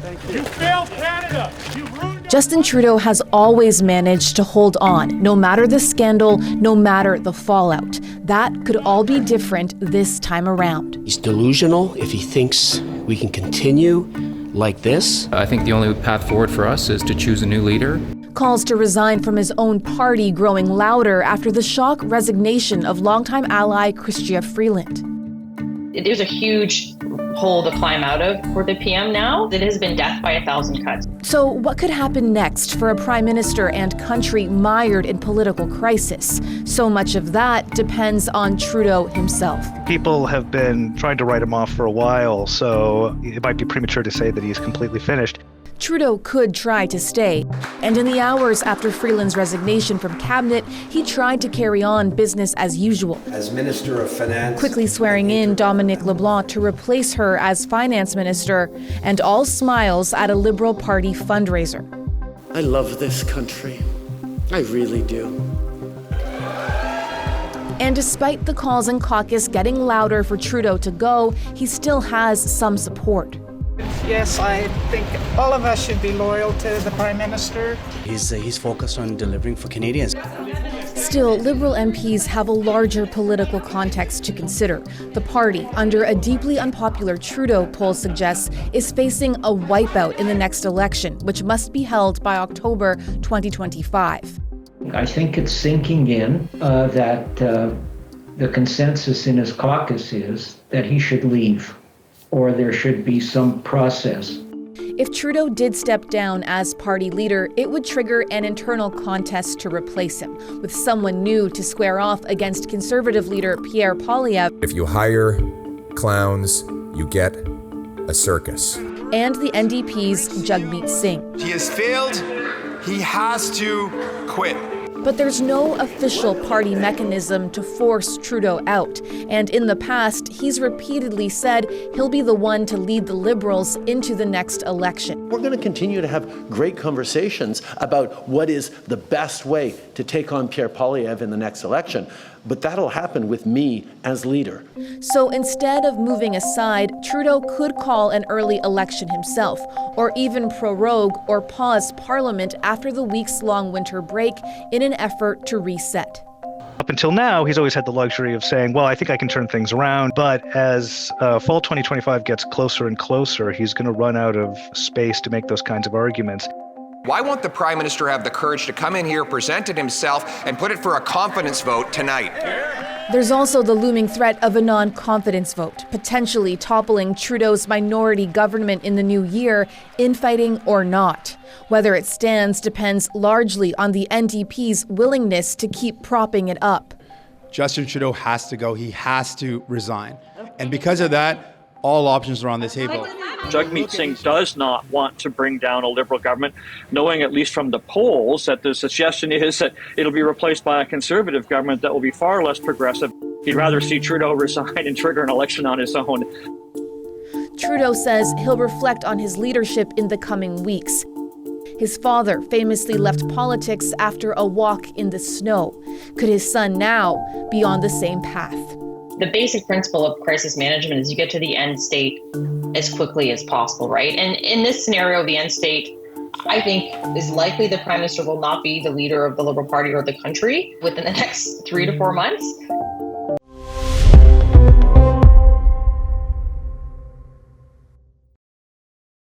You failed Canada. You ruined. Justin Trudeau has always managed to hold on, no matter the scandal, no matter the fallout. That could all be different this time around. He's delusional if he thinks we can continue like this. I think the only path forward for us is to choose a new leader. Calls to resign from his own party growing louder after the shock resignation of longtime ally Chrystia Freeland. There's a huge hole to climb out of for the PM now. It has been death by 1,000 cuts. So what could happen next for a prime minister and country mired in political crisis? So much of that depends on Trudeau himself. People have been trying to write him off for a while, so it might be premature to say that he's completely finished. Trudeau could try to stay, and in the hours after Freeland's resignation from cabinet, he tried to carry on business as usual. As Minister of Finance, quickly swearing in Dominic LeBlanc to replace her as finance minister, and all smiles at a Liberal Party fundraiser. I love this country. I really do. And despite the calls in caucus getting louder for Trudeau to go, he still has some support. Yes, I think all of us should be loyal to the Prime Minister. He's focused on delivering for Canadians. Still, Liberal MPs have a larger political context to consider. The party, under a deeply unpopular Trudeau poll suggests, is facing a wipeout in the next election, which must be held by October 2025. I think it's sinking in that the consensus in his caucus is that he should leave, or there should be some process. If Trudeau did step down as party leader, it would trigger an internal contest to replace him, with someone new to square off against Conservative leader Pierre Poilievre. If you hire clowns, you get a circus. And the NDP's Jagmeet Singh. He has failed. He has to quit. But there's no official party mechanism to force Trudeau out. And in the past, he's repeatedly said he'll be the one to lead the Liberals into the next election. We're going to continue to have great conversations about what is the best way to take on Pierre Poilievre in the next election. But that'll happen with me as leader. So instead of moving aside, Trudeau could call an early election himself, or even prorogue or pause Parliament after the weeks-long winter break in an effort to reset. Up until now, he's always had the luxury of saying, well, I think I can turn things around. But as fall 2025 gets closer and closer, he's going to run out of space to make those kinds of arguments. Why won't the Prime Minister have the courage to come in here, present it himself, and put it for a confidence vote tonight? There's also the looming threat of a non-confidence vote, potentially toppling Trudeau's minority government in the new year, infighting or not. Whether it stands depends largely on the NDP's willingness to keep propping it up. Justin Trudeau has to go. He has to resign. And because of that, all options are on the table. Jagmeet Singh does not want to bring down a Liberal government, knowing at least from the polls that the suggestion is that it'll be replaced by a Conservative government that will be far less progressive. He'd rather see Trudeau resign and trigger an election on his own. Trudeau says he'll reflect on his leadership in the coming weeks. His father famously left politics after a walk in the snow. Could his son now be on the same path? The basic principle of crisis management is you get to the end state as quickly as possible, right? And in this scenario, the end state, I think, is likely the Prime Minister will not be the leader of the Liberal Party or the country within the next 3 to 4 months.